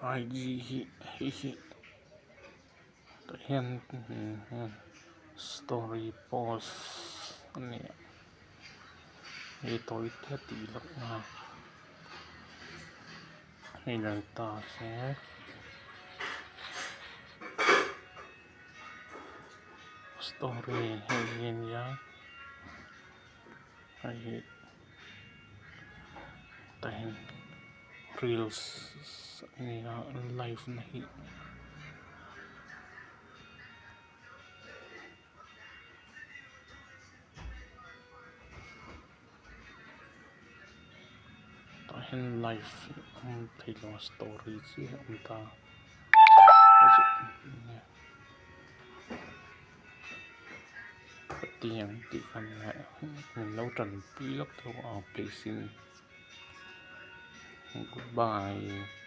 IG hi hiện story post này thì tôi thiết tỷ lộc mà hay là ta sẽ story hay hiện ra hay tại reels này live này hiện live thì là story chứ ông ta tiền thì phần lại mình lâu trần vlog theo ở play xin goodbye.